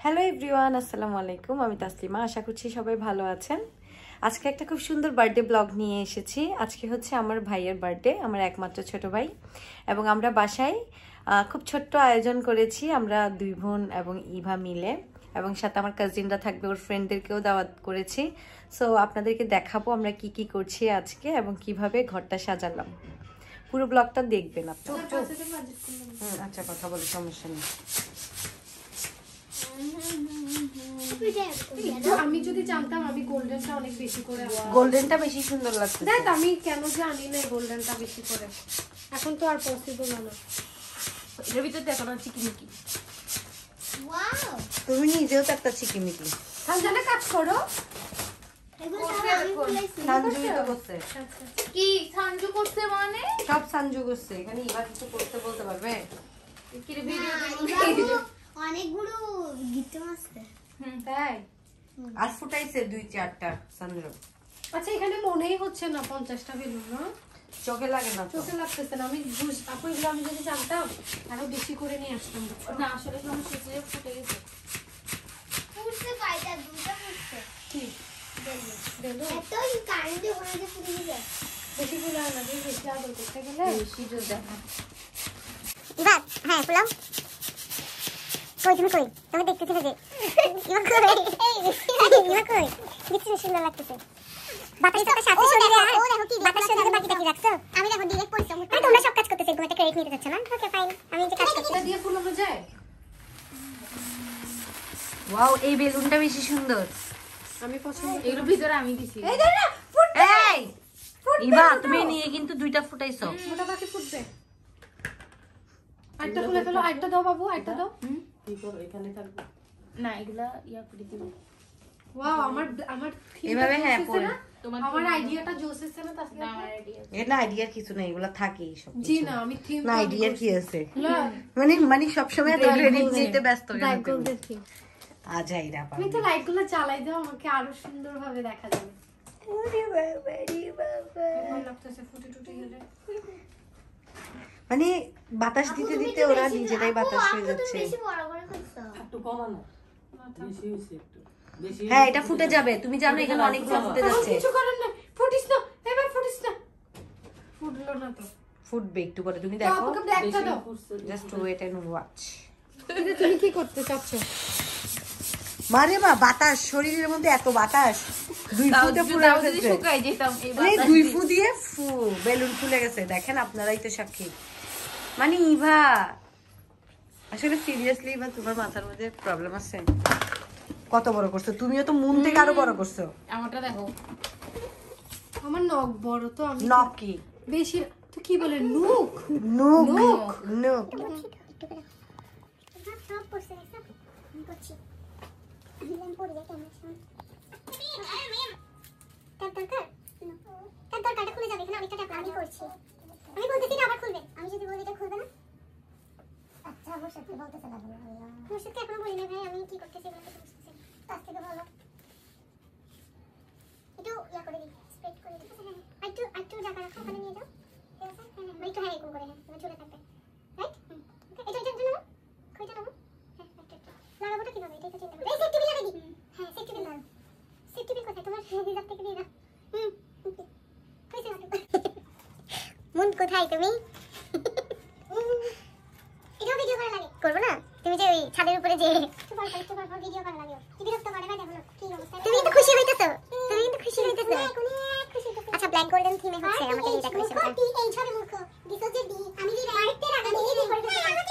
Hello everyone, আসসালামু আলাইকুম। আমি তাসলিমা, আশা করছি সবাই ভালো আছেন। আজকে একটা খুব সুন্দর বার্থডে ব্লগ নিয়ে এসেছি। আজকে হচ্ছে আমার ভাইয়ের বার্থডে, আমার একমাত্র ছোট ভাই, এবং আমরা বাসায় খুব ছোট্ট আয়োজন করেছি। আমরা দুই বোন এবং ইভা মিলে, এবং সাথে আমার কাজিনরা থাকবে, ওর ফ্রেন্ডদেরকেও দাওয়াত করেছি। সো আপনাদেরকে দেখাবো আমরা কি কি করছি আজকে এবং কিভাবে ঘরটা সাজালাম। পুরো ব্লগটা দেখবেন আপনি। আচ্ছা, কথা বলে সমস্যা নেই। আমি যদি জানতাম আমি গোল্ডেনটা অনেক বেশি করে, গোল্ডেনটা বেশি সুন্দর লাগছে। দেখ আমি কেন জানি না গোল্ডেনটা বেশি করে, এখন তো আর পসিবল না। এর ভিতরে দেখো না চিকিমিকি। ওয়াও, তুমি নিজেও তো একটা চিকিমিকি। সানজানা কাজ করো। এগুলো সব আমি বলেছি। সানজুই তো করছে। কি সানজু করছে মানে? সব সানজু করছে। এখানে ইভা কিছু করতে বলতে পারবে? কি ভিডিও অনেকগুলো গিফট আছে। তাই আর ফুটাইছে 2-4টা সানজু। আচ্ছা, এখানে মনেই হচ্ছে না 50টা বেলুন, না চোখে লাগে না তো। চোখে লাগতেছে না। আমি আপু এগুলো আমি যদি জানতাম আরো বেশি করে নিয়ে আসতাম। না আসলে সমস্যা হচ্ছে ফুটে গেছে। ফুটছে কয়টা? দুটো ফুটছে। কি বেলুন এতই কারেন্টে ওখানে যে ফুটে যায়। বেশি ফুলে না, বেশি আদর করতে গেলে বেশি জোর দেখা। বাস হ্যাঁ ফুলাম। কই তুমি কই? তুমি দেখতেছি না যে ইমা কই? ইমা কই? দেখতে সুন্দর লাগতেছে। বাতাসটা সাথে সরিয়ে দাও। ও দেখো কি বাতাস সরিয়ে বাকিটা কি রাখছো? আমি দেখো ডিরেক্ট পরিশ্রম করতে। তোমরা সব কাজ করতেছো, তুমি একটা ক্রেডিট নিতে যাচ্ছ না? ওকে ফাইন, আমি যে কাজ করতে এটা দিয়ে ফুলানো যায়। ওয়াও, এই বেলুনটা বেশি সুন্দর। আমি পছন্দ এর ভিতরে আমি দিছি। এই দাঁড়া ফুট। এই ইভা, তুমি নিয়ে কিন্তু 2টা ফুটাইছো। ওটা বাকি ফুটবে। আরেকটা ফুলে ফেলো, আরেকটা দাও বাবু, আরেকটা দাও। কি করব এখানে থাকবে না, এগুলা ইয়া করে দিব। ওয়াও, আমার theme এভাবে টা হ্যাঁ জোস পড়ে। হচ্ছে না? তোমার আমার আইডিয়াটা জোস হচ্ছে না তাসলিমা? না আমার আইডিয়া। এটা আইডিয়ার কিছু নেই, এগুলা থাকেই সব। জি না, আমি থিম না, আইডিয়ার কি আছে? মানে সবসময় তো ক্রেডিট নিতে ব্যস্ত কেন তুমি? আজাইরা আমি তো লাইট গুলো জ্বালাই দাও, আমাকে আরো সুন্দর ভাবে দেখা যাবে। ভালো লাগতেছে ফুটে টুটে গেলে। মানে বাতাস দিতে দিতে ওরা নিজেরাই বাতাস হয়ে যাচ্ছে। বেশি বড় করে করছো। একটু কমানো, বেশি হয়েছে একটু বেশি। হ্যাঁ, এটা ফুটে যাবে। তুমি জানো এখানে অনেকগুলো ফুটে এখন যাচ্ছে। কিছু করার না, ফুটিস না, এবার ফুটিস না। ফুটলো না তো। ফুটবে একটু পরে, তুমি তো দেখো। আপুকে ব্ল্যাকটা দাও। Just wait and watch. এটা তুমি কি করতে চাচ্ছ? মারে মা, বাতাস, শরীরের মধ্যে এত বাতাস। 2 ফুটে পুরো যদি শুকাই যেতাম এই মানে বাতাস 2 দিয়ে। ফু দিয়ে বেলুন ফুলে গেছে। দেখেন, আপনারাই তো সাক্ষী। মানে ইভা, আসলে সিরিয়াসলি ইভা, তোমার মাথার মধ্যে প্রবলেম আছে। কত বড় করছো? তুমিও তো মুন থেকে আরো বড় করছো। আমারটা দেখো। আমার নখ বড় তো, আমি নখ কি? বেশি তো কি বলে নুক। Nook nook. নুক। সব করছে সব আমি করছি। আমি পড়ে যাই কেমন শুন। তার দরকারটা খুলে যাবে, এখানে অনেকটা ট্যাপ আমি করছি। আমি বলতেছি না আবার খুলবে। আমি যদি বলি এটা খুলবে না। আচ্ছা, মুর্শিদকে বলতেছে না। মুর্শিদকে এখনো বলি না ভাই, আমি কি করতেছি এগুলো তো বুঝতেছি। কাছ থেকে বলো। একটু ইয়া করে দিই, স্প্রেড করে দিই। একটু জায়গা রাখো, ওখানে নিয়ে যাও। ঠিক আছে? হ্যাঁ, একটু হ্যাঁ এরকম করে হ্যাঁ, তুমি ঝুলে থাকবে। রাইট? ওকে, এটা নাও। খইটা নাও। হ্যাঁ, একটু লাগাবোটা কিভাবে? এটাই তো চিন্তা করছি। এই সেফটি বিল লাগাই দিই। হ্যাঁ, সেফটি বিল লাগাও। সেফটি বিল কোথায়? তোমার রিজার্ভ থেকে দিয়ে দাও। ওকে। কইছে না তো। মন কোথায় তুমি? এটা ভিডিও করা লাগে। করব না? তুমি যে ওই ছাদের উপরে যে একটু পর ভিডিও করা লাগে। কি বিরক্ত করে ভাই, দেখো না কি অবস্থা। তুমি কিন্তু খুশি হইতেছো। আচ্ছা, ব্ল্যাক গোল্ডেন থিমে হচ্ছে আমাদের এই ডেকোরেশনটা। এই ছবি মূর্খ। দিস যে দি আমি যে বাড়িতে রাখা আমি এই করে দিতে পারি।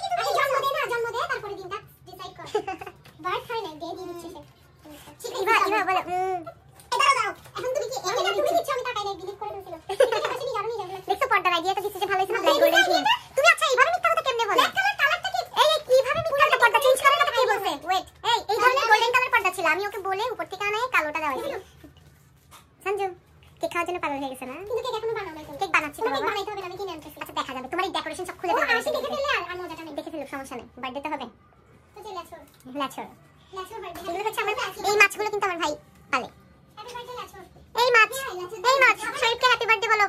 জন্ম দে তারপরে দিনটা ডিসাইড কর। বার্থ হয় না, ডে দিয়ে দিচ্ছে সে। ঠিক আছে, ইভা বলো। দাঁড়াও। এখন তুমি কি এটা তুমি দিচ্ছ, আমি তাকাই নাই, ডিলিট করে দিয়েছিল। এটা কাছে নিয়ে যাবে। দেখছো পর্দার আইডিয়াটা দিচ্ছে যে ভালো হইছে না, ব্ল্যাক গোল্ডেন থিম। তুমি আচ্ছা এইভাবে মিথ্যা কথা কেমনে বলো? ব্ল্যাক কালারটা কি? এই কিভাবে মিথ্যা পর্দা চেঞ্জ করে না কে বলছে? ওয়েট, এই ধরনের গোল্ডেন কালার পর্দা ছিল, আমি ওকে বলে উপর থেকে আনাই কালোটা দেওয়া হয়েছিল। সঞ্জু কেক খাওয়ার জন্য পাগল হয়ে গেছে না? কিন্তু কেক এখনো বানানো নাই। কেক বানাচ্ছি তো বাবা। বানাইতে হবে না, আমি কিনে আনতেছি। আচ্ছা, দেখা যাবে। তোমার এই ডেকোরেশন সব খুলে ফেলতে হবে। আমি দেখে ফেললে আর মজাটা নেই। দেখে ফেললে সমস্যা নেই। বার্থডে তো হবে। তো যে লাচর বার্থডে। এগুলো হচ্ছে আমার, এই মাছগুলো কিন্তু আমার ভাই পালে। হ্যাপি বার্থডে লাচর। এই মাছ শরীফকে হ্যাপি বার্থডে বলো।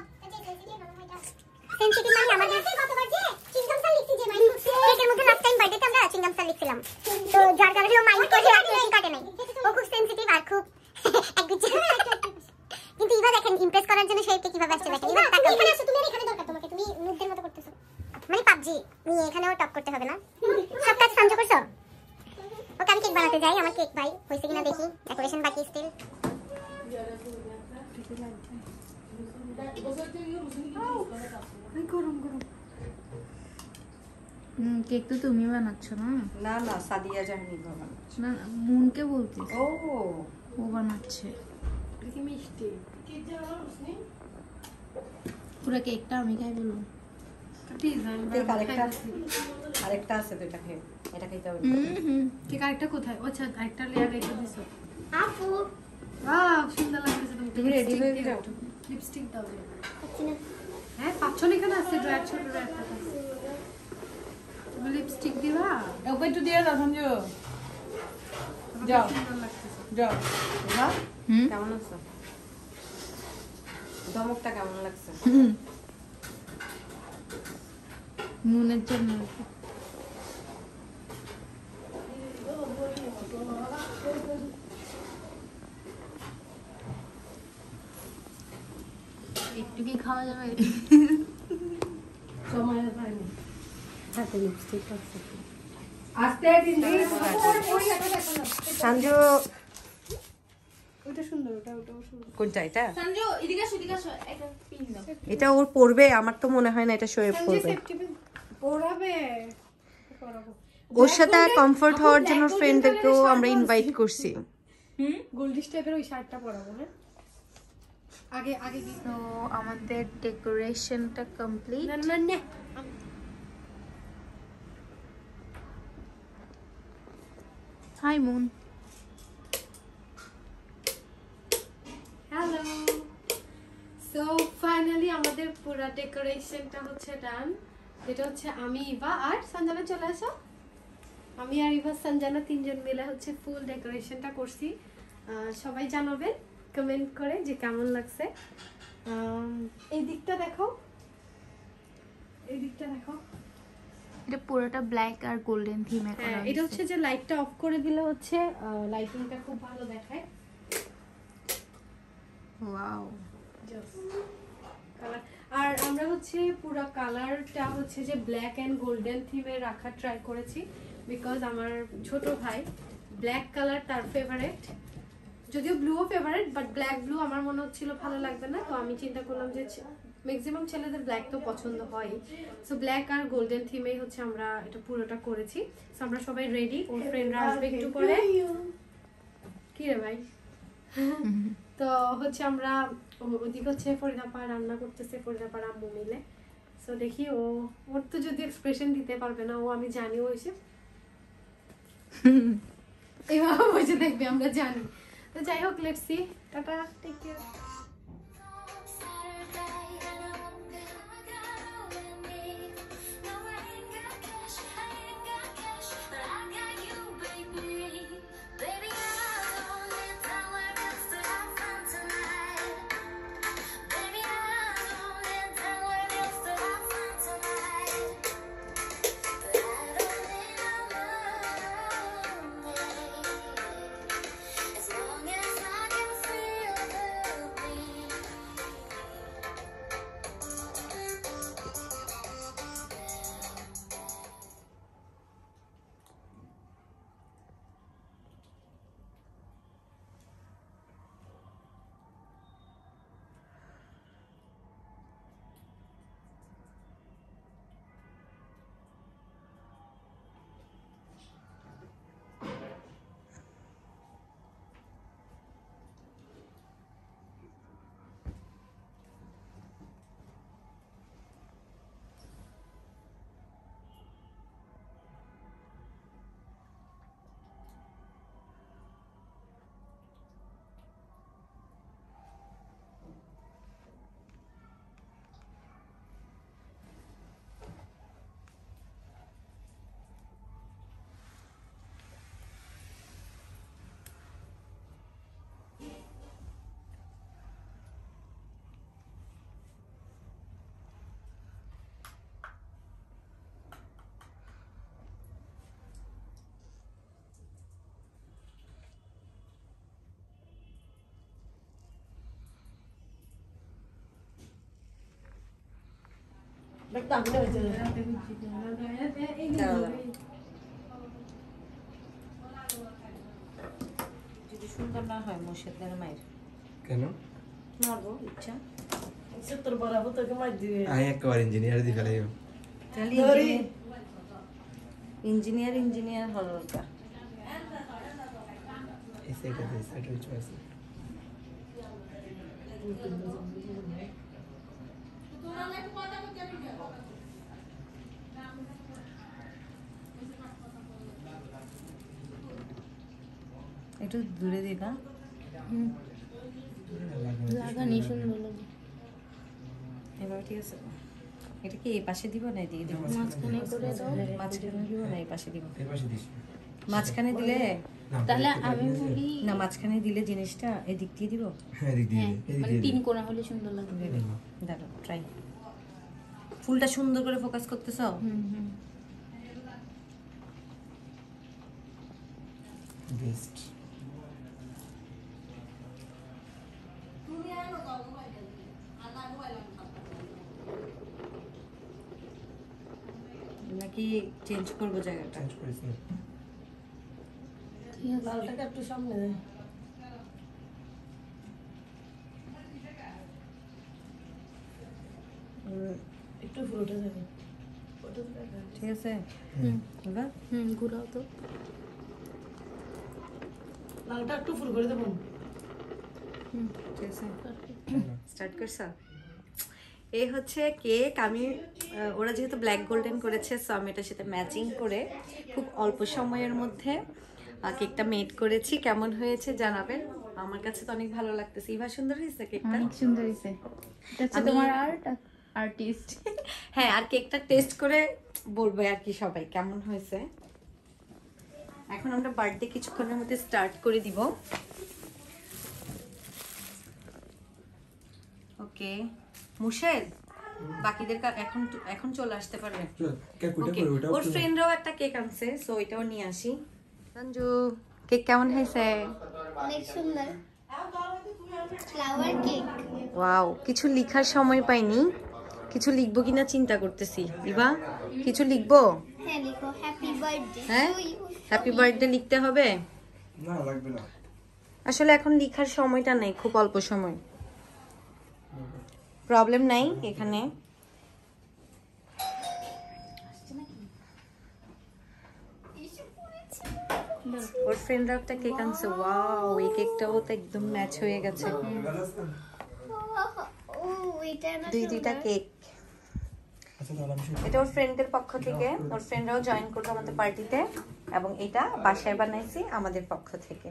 সেনসিটিভ মানে আমার কত বার্থডে চিংগাম সাল লিখছি যে মাইন্ড করছে। কেকের মধ্যে লাস্ট টাইম বার্থডেতে আমরা চিংগাম স্যার লিখছিলাম, তো যার কারণে ও মাইন্ড করে আর কেক কাটে নাই। ও খুব সেনসিটিভ আর খুব একগুচ্ছ। কিন্তু ইভা দেখেন ইমপ্রেস করার জন্য শেপটা কিভাবে আসছে দেখেন। ইভা তাকাও, এখানে আসো, তুমি এখানে দরকার তোমাকে, তুমি নুডদের মতো করতেছো। মানে পাবজি নিয়ে এখানেও টপ করতে হবে না। সব কাজ সাহায্য করছো। ওকে আমি কেক বানাতে যাই, আমার কেক ভাই হয়েছে কিনা দেখি, ডেকোরেশন বাকি স্টিল। কেক তো তুমি বানাচ্ছ না? না না, সাদিয়া জাহানি বানাচ্ছে। না মুনকে বলছি, ও ও বানাচ্ছে কি মিষ্টি। পুরো কেকটা আমি খাই বলবো। কেক আরেকটা আছে তো, এটা খেয়ে, এটা খাইতে হবে। কেক আরেকটা কোথায়? আচ্ছা আরেকটা লেয়ার রেখে দিছো। আপু ওয়াও সুন্দর লাগতেছে। তুমি রেডি হয়ে যাও। লিপস্টিক দাও। আচ্ছা না, হ্যাঁ পাঁচজন এখানে আছে, ড্রাই ছোট ড্রাই আছে। তুমি লিপস্টিক দিবা? একবার একটু দিয়ে দাও সঞ্জু। যাও সুন্দর লাগতেছে। যাও। হ্যাঁ কেমন আছো? ধমকটা কেমন লাগছে? মুনের জন্য একটু কি খাওয়া যাবে? সময় হয়নি। হাতে লিপস্টিক আছে। আস্তে দিন সঞ্জু ওটা সুন্দর, ওটাও সুন্দর। কোনটা? এটা সঞ্জু এদিকে আসো, এদিকে আসো, একটা পিন দাও। এটা ওর পড়বে? আমার তো মনে হয় না এটা শোয়ে পড়বে। পড়াবে পড়াবো। ওর সাথে কমফোর্ট হওয়ার জন্য ফ্রেন্ডদেরকেও আমরা ইনভাইট করছি। গোল্ডিশ টাইপের ওই শার্টটা পরাবো। হ্যাঁ আগে আগে কি? তো আমাদের ডেকোরেশনটা কমপ্লিট। না না না, hi Moon. Hello. So finally আমাদের পুরো ডেকোরেশনটা হচ্ছে ডান। এটা হচ্ছে আমি, ইভা আর সঞ্জনা। চলে আসো। আমি আর ইভা সঞ্জনা তিনজন মিলে হচ্ছে ফুল ডেকোরেশনটা করছি। সবাই জানাবেন কমেন্ট করে যে কেমন লাগছে। এই দিকটা দেখো, এই দিকটা দেখো। এটা পুরোটা ব্ল্যাক আর গোল্ডেন থিমে করা হ্যাঁ, এটা হচ্ছে যে লাইটটা অফ করে দিলে হচ্ছে লাইটিংটা খুব ভালো দেখায়। ওয়াও। কালার আর আমরা হচ্ছে পুরো কালারটা হচ্ছে যে ব্ল্যাক এন্ড গোল্ডেন থিমে রাখা ট্রাই করেছি, বিকজ আমার ছোট ভাই ব্ল্যাক কালার তার ফেভারিট। যদিও ব্লুও ফেভারিট, বাট ব্ল্যাক ব্লু আমার মনে হচ্ছিল ভালো লাগবে না, তো আমি চিন্তা করলাম যে ম্যাক্সিমাম ছেলেদের ব্ল্যাক তো পছন্দ হয়, সো ব্ল্যাক আর গোল্ডেন থিমেই হচ্ছে আমরা এটা পুরোটা করেছি। সো আমরা সবাই রেডি, ওর ফ্রেন্ডরা আসবে একটু পরে। কি রে ভাই? তো হচ্ছে আমরা ওদিকে হচ্ছে ফরিদাপা রান্না করতেছে, ফরিদাপার আম্মু মিলে। সো দেখি ওর তো যদি এক্সপ্রেশন দিতে পারবে না, ও আমি জানি ও এসে এভাবে বসে দেখবে, আমরা জানি। তো যাই হোক, let's see. Tata, take care. as long as I can feel the যদি সুন্দর না হয় মুর্শিদের মায়ের কেন মারবো ইচ্ছা আমি একবার ইঞ্জিনিয়ার দি ফেলাই তাহলে ইঞ্জিনিয়ার হলো ওটা এই সাইডে এই সাইডে চয়েস একটু দূরে দিই না লাগানি সুন্দর লাগে এবার ঠিক আছে এটা কি এই পাশে দিব না এদিকে দিব মাঝখানে করে দাও মাঝখানে দিব না এই পাশে দিব এই পাশে দিস মাঝখানে দিলে তাহলে আমি বলি না মাঝখানে দিলে জিনিসটা এদিক দিয়ে দিব হ্যাঁ এদিক দিয়ে মানে তিন কোণা হলে সুন্দর লাগবে দেখো ট্রাই ফুলটা সুন্দর করে ফোকাস করতেছো বেস্ট নাকি চেঞ্জ করবো জায়গাটা চেঞ্জ করিস না ঠিক আছে লালটাকে একটু সামনে দে একটু ফুলটা যাবে ঠিক আছে এবার ঘুরাও তো লালটা একটু ফুল করে দেবো ঠিক আছে স্টার্ট করছো এই হচ্ছে কেক আমি ওরা যেহেতু ব্ল্যাক গোল্ডেন করেছে সো আমি এটার সাথে ম্যাচিং করে খুব অল্প সময়ের মধ্যে কেকটা মেড করেছি কেমন হয়েছে জানাবেন আমার কাছে তো অনেক ভালো লাগতেছে ইভা সুন্দর হয়েছে কেকটা অনেক সুন্দর হয়েছে এটা হচ্ছে তোমার আর্টিস্ট হ্যাঁ আর কেকটা টেস্ট করে বলবো আর কি সবাই কেমন হয়েছে এখন আমরা বার্থডে কিছুক্ষণের মধ্যে স্টার্ট করে দিব ওকে মুর্শেদ বাকিদের এখন চলে আসতে পারবে ওকে ওর ফ্রেন্ডরাও একটা কেক আনছে সো এটাও নিয়ে আসি সঞ্জু কেক কেমন হয়েছে অনেক সুন্দর ফ্লাওয়ার কেক ওয়াও কিছু লেখার সময় পাইনি কিছু লিখবো কিনা চিন্তা করতেছি ইভা কিছু লিখবো হ্যাঁ লিখো হ্যাপি বার্থডে হ্যাঁ হ্যাপি বার্থডে লিখতে হবে না লাগবে না আসলে এখন লেখার সময়টা নেই খুব অল্প সময় প্রবলেম নাই এখানে ওর ফ্রেন্ডরা একটা কেক আনছে ওয়াও এই কেকটাও তো একদম ম্যাচ হয়ে গেছে ও এটা না দুইটা কেক আচ্ছা তাহলে আমি শুরু এটা ওর ফ্রেন্ডদের পক্ষ থেকে ওর ফ্রেন্ডরাও জয়েন করবে আমাদের পার্টিতে এবং এটা বাসায় বানাইছি আমাদের পক্ষ থেকে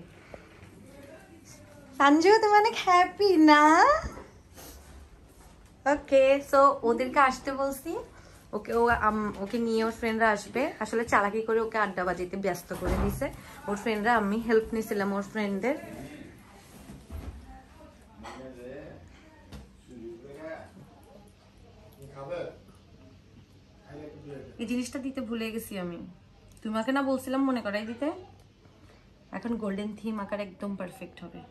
সঞ্জু তুমি অনেক হ্যাপি না ওকে সো ওদেরকে আসতে বলছি ওকে ওকে নিয়ে ওর ফ্রেন্ডরা আসবে আসলে চালাকি করে ওকে আড্ডা বাজিতে ব্যস্ত করে দিছে ওর ফ্রেন্ডরা আমি হেল্প নিয়েছিলাম ওর ফ্রেন্ডদের এই জিনিসটা দিতে ভুলে গেছি আমি তোমাকে না বলছিলাম মনে করাই দিতে এখন গোল্ডেন থিম আকার একদম পারফেক্ট হবে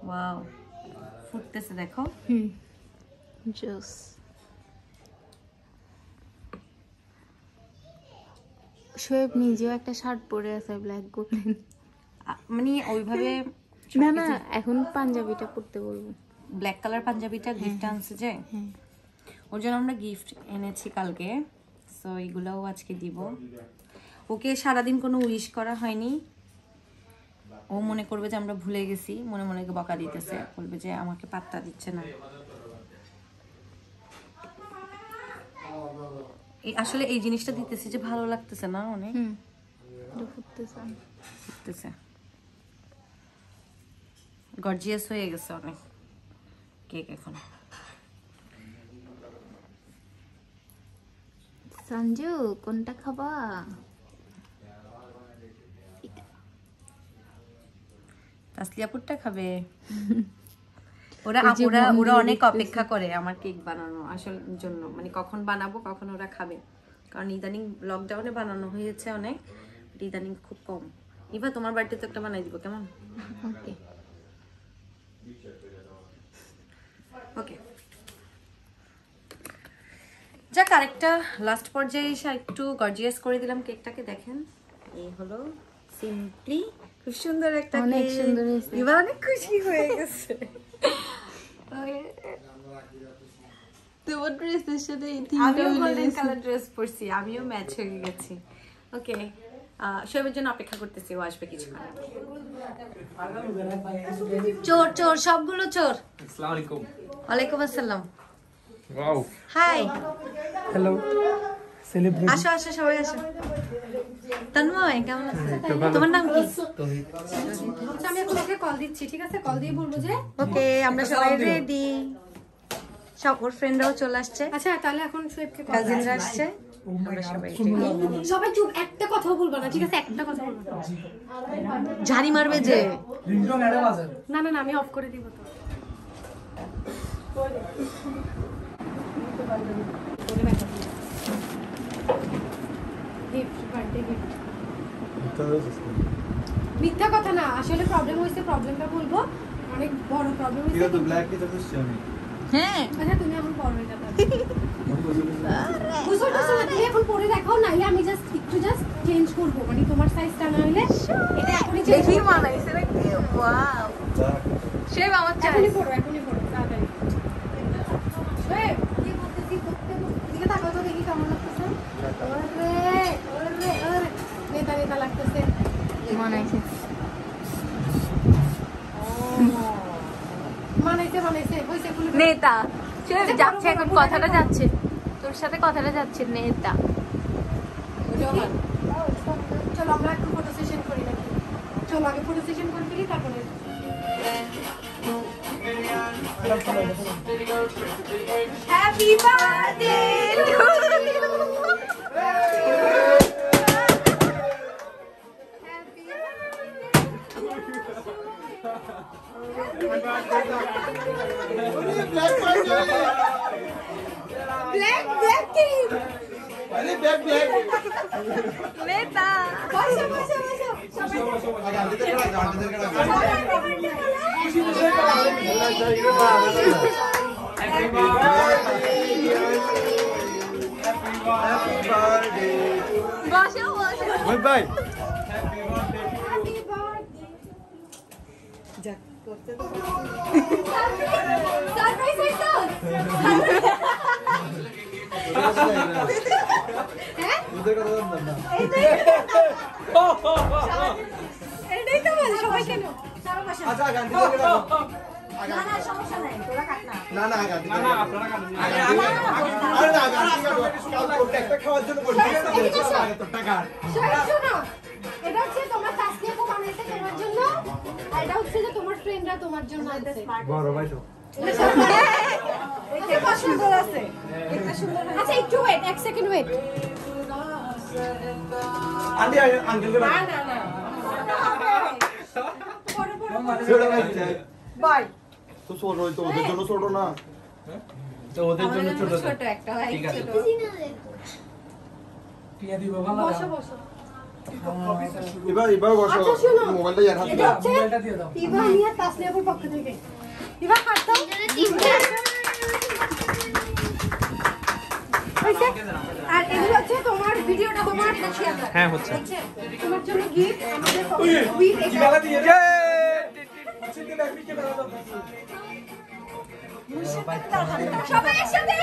ওয়াও ফুটতেছে দেখো জোস শোয়েব নিজেও একটা শার্ট পরে আছে ব্ল্যাক গোল্ডেন মানে ওইভাবে না না এখন পাঞ্জাবিটা পরতে বলবো ব্ল্যাক কালার পাঞ্জাবিটা গিফট আনছে যে ওর জন্য আমরা গিফট এনেছি কালকে সো এগুলাও আজকে দিব ওকে সারাদিন কোনো উইশ করা হয়নি ও মনে করবে যে আমরা ভুলে গেছি মনে মনে বকা দিতেছে বলবে যে আমাকে পাত্তা দিচ্ছে না আসলে এই জিনিসটা দিতেছি যে ভালো লাগতেছে না অনেক ফুটতেছে গর্জিয়াস হয়ে গেছে অনেক কেক এখন সঞ্জু কোনটা খাবা তাসলিয়াপুরটা খাবে ওরা ওরা অনেক অপেক্ষা করে আমার কেক বানানো আসল জন্য মানে কখন বানাবো কখন ওরা খাবে কারণ ইদানিং লকডাউনে বানানো হয়েছে অনেক ইদানিং খুব কম ইভা তোমার বাড়িতে তো একটা বানাই দিব কেমন ওকে ওকে যাক আরেকটা লাস্ট পর্যায়ে এসে একটু গর্জিয়াস করে দিলাম কেকটাকে। দেখেন এই হলো সিম্পলি খুব সুন্দর একটা অনেক কেক। সুন্দর হয়েছে। এবার অনেক খুশি হয়ে গেছে। তোমার ড্রেসের সাথে এই আমিও গোল্ডেন কালার ড্রেস পরছি, আমিও ম্যাচ হয়ে গেছি। ওকে শোয়েবের জন্য অপেক্ষা করতেছি, ও আসবে কিছুক্ষণ। চোর চোর সবগুলো চোর। আসসালামু আলাইকুম। ওয়ালাইকুম আসসালাম। ওয়াও। Hi hello. সেলিব্রিটি। আসো আসো সবাই আসো। তন্ময় কেমন আছো? তোমার নাম কি? আচ্ছা আমি এখন ওকে কল দিচ্ছি, ঠিক আছে? কল দিয়ে বলবো যে ওকে আমরা সবাই রেডি। সব ওর ফ্রেন্ডরাও চলে আসছে, আচ্ছা তাহলে এখন শোয়েবকে কল কাজিনরা আসছে, আমরা সবাই ready। সবাই চুপ, একটা কথাও বলবা না, ঠিক আছে? একটা কথা বলবা না। ঝাড়ি মারবে যে। রিংটোন এর বাজার। না না না আমি অফ করে দিব তো। Gift, birthday gift. মিথ্যা কথা না, আসলে প্রবলেম হয়েছে, প্রবলেমটা বলবো। অনেক বড় প্রবলেম হয়েছে। এটা তো ব্ল্যাক কি তো খুশি আমি। হ্যাঁ আচ্ছা তুমি এখন পরো এটা তাহলে। বুঝছো না, তুমি এখন পরে দেখাও, না আমি জাস্ট একটু চেঞ্জ করবো, মানে তোমার সাইজটা না হলে এটা এখনই চেঞ্জ দেখি মানাইছে নাকি? ওয়াও শেভ আমার চাই। এখনই পড়ো তাড়াতাড়ি। শোয়েব, কি করতেছি করতে দিকে তাকাও তো দেখি কেমন লাগতেছে। ওরে নেতা নেতা লাগতেছে। মানাইছে। মানাইছে হইছে খুলে নেতা শেভ যাচ্ছে, এখন কথাটা যাচ্ছে তোর সাথে, কথাটা যাচ্ছে নেতা। চলো আমরা একটু ফটো সেশন করি নাকি? চলো আগে ফটো সেশন করে ফেলি তারপরে। Happy birthday to black black team আরে ব্ল্যাক ব্ল্যাক। নেতা বসো বসো বসো বসো বসো। ওই ভাই। সারপ্রাইজ হইছো? ওদের কথা বলতাম না। এটাই তো বল সবাই কেন? আচ্ছা গান দিতে রাখো। না না সমস্যা নাই, তোরা কাট না। না না গান দিতে। না না আপনারা গান দিন। আরে না গান দিতে। কাল করতে একটা খাওয়ার জন্য বলছি। আগে তো টাকা। শোনো, এটা হচ্ছে তোমার তাসনিয়া আপু বানাইছে তোমার জন্য, আর এটা হচ্ছে যে তোমার ফ্রেন্ডরা তোমার জন্য আনছে। বড় ভাই তো। এটা পছন্দ আছে, এটা সুন্দর। আচ্ছা একটু ওয়েট, এক সেকেন্ড ওয়েট। আন্টি আঙ্কেল কে না না না ছোট ভাই চাই। বাই। তো ছোট হইতো ওদের জন্য ছোট না। তো ওদের জন্য ছোট। ছোট একটা ভাই ছোট। টিয়া দিব ভালো। বসো বসো। এবার বসো। আচ্ছা শোনো, মোবাইলটা ইয়ার হাতে এটা দাও। হচ্ছে মোবাইলটা দিয়ে দাও। ইভা নিয়া তাসনিয়া আপুর পক্ষ থেকে। ইভা হাত দাও। হয়েছে? আর এগুলো হচ্ছে তোমার ভিডিওটা তোমার হ্যাঁ হচ্ছে। তোমার জন্য গিফট আমাদের উইথ কি গালা দিয়ে রে? চিন্তা না কি গালা দাও। সবাই একসাথে।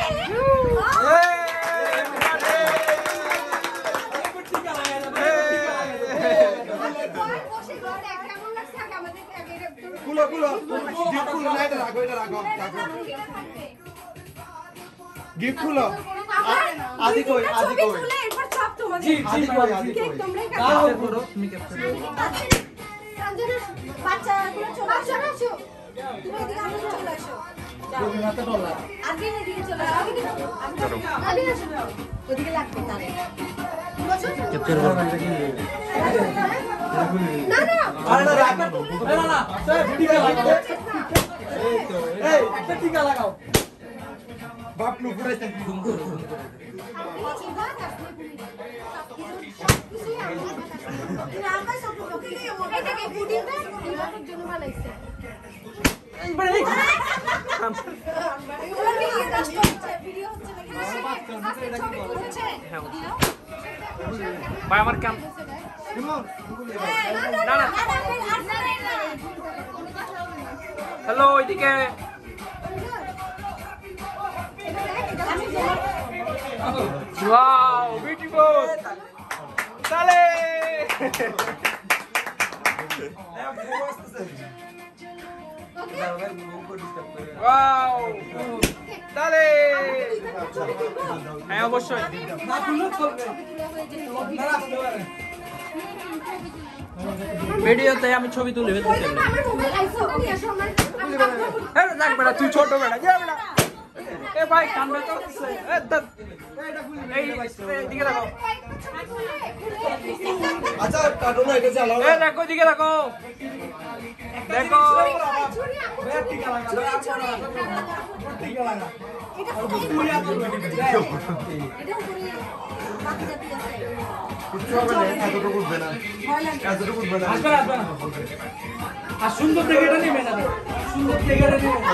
কুলো কুলো গিফট কুলো না এটা রাখো এটা রাখো গিফট কুলো আদি কই আদি কই এরপর সব তোমাদের জি জি আদি কেক কই তোমরাই দাও কাটো। করো তুমি ক্যাপচার বাচ্চাগুলো চলে আসো, আসো। তুমি এদিকে আসো, চলে আসো। তুমি হাতে ডলার আদিন এদিকে চলে আসো। আদিন আসো। ওদিকে লাগবে তারে। বসো। ক্যাপচার করো এটা কি না না আরে না রাখ না না স্যার টিকা লাগাও এই তো এই একটা টিকা লাগাও বাপ নু পুরাইতে ঘুম করো এই থেকে পুডিংটা ইভার জন্য বানাইছে। ভাই আমার কাম না না হ্যালো এদিকে ওয়াও বিউটিফুল তালে ওয়াও তালে হ্যাঁ অবশ্যই না তুলো চলবে আপনারা আসতে পারেন ভিডিওতে আমি ছবি তুলে ফেলতে চাই হ্যাঁ দেখ বেটা তুই ছোট বেটা যা বেটা এ ভাই কামড়ে তো এ দত এই দিকে দেখো আচ্ছা কাটো না এটা চালাও এ দেখো দিকে দেখো দেখো টিকা লাগা টিকা লাগা আর সুন্দর থেকে এটা নেবে না সুন্দর থেকে এটা নেবে না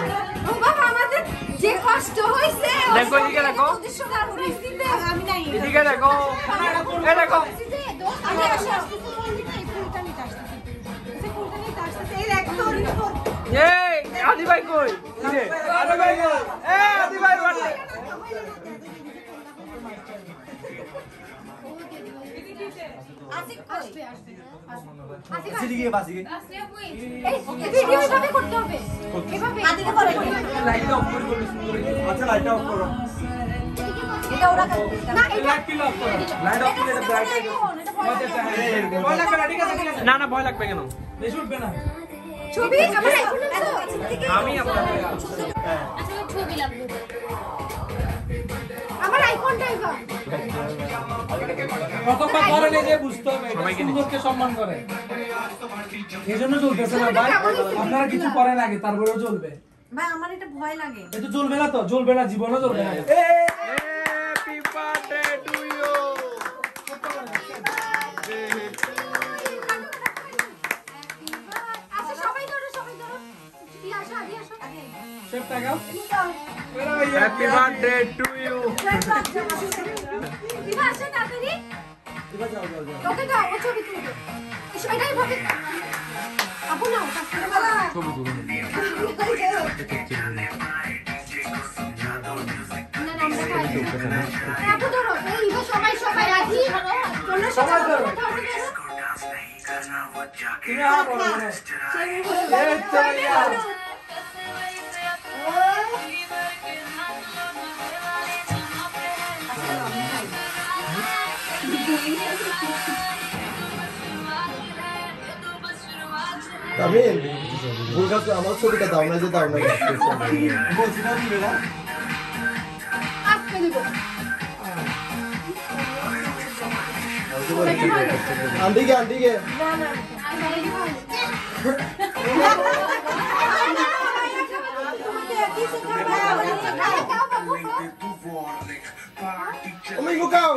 যে কষ্ট হইছে দেখো এদিকে দেখো আমি নাই এদিকে দেখো এ দেখো আমি আসছি এই আদি ভাই কই কিরে আদি ভাই কই এ আদি ভাই বাড়ি সিদিকে বাসিকে ভিডিও এভাবে করতে হবে এভাবে আদিকে পরে লাইট অফ করে বলি সুন্দর আচ্ছা লাইট অফ করো এটা ওরা না এটা লাইট কি অফ করো লাইট অফ করে ব্রাইট ভয় লাগবে না ঠিক আছে না না ভয় লাগবে কেন বেশি উঠবে না ছবি আমার এখন আমি আপনাকে আসলে ছবি লাগবে আমার আইফোনটা এবার কতক্ষণ ধরে নিজে বুঝতে হবে সুন্দরকে সম্মান করে এই জন্য চলতেছে না ভাই আপনারা কিছু করেন আগে তারপরেও চলবে ভাই আমার এটা ভয় লাগে এটা চলবে না তো চলবে না জীবনও চলবে না হ্যাপি বার্থডে টু ইউ আচ্ছা সবাই ধরো কি আসো আদি আসো সব টাকাও হ্যাপি বার্থডে টু ইউ দিবা আসো তাড়াতাড়ি ওকে দাও ও ছবি তুলবে এটাই ভাবে আপু নাও ছবি তুলো আপু ধরো এই সবাই আদি তোমরা সবাই ধরো তুমি আর বলো না এই চলে যাও তামিল বুলগাস আমার ছবিটা দাও না যে দাও না বলছি না দিবে না আজকে দিব আন্টিকে আন্টিকে তুমি গুকাও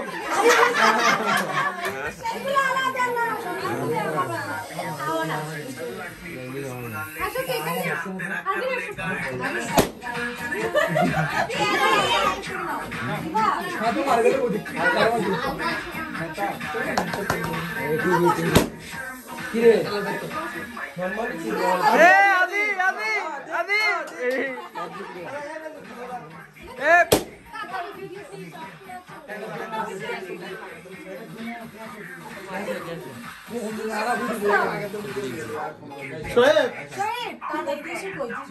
হাতে মার গেলে বলি কি রে এ আদি আদি আদি এ শোয়েব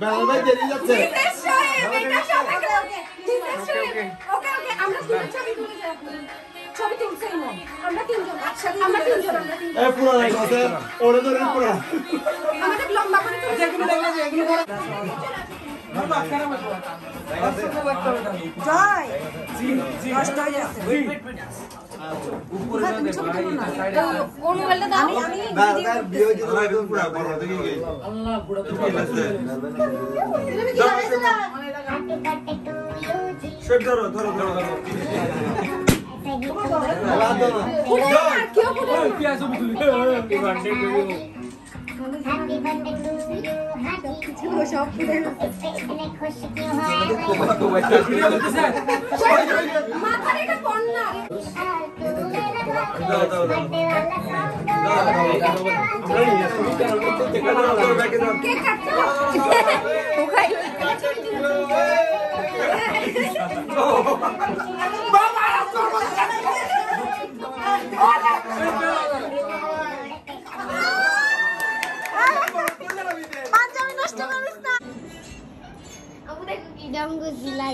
বেলা ভাই দেরি যাচ্ছে এ পুরো নাই কথা ওরে ধরে পুরো জয় নষ্ট হয়ে যাচ্ছে আল্লাহ বুড়া তো কি আছে বুঝলি Happy birthday to you. Happy সব ফুটে মাথার এটা পড় না কে কাটছে পাঞ্জাবি নষ্ট করিস না আমাদের কি দাম গো জিলা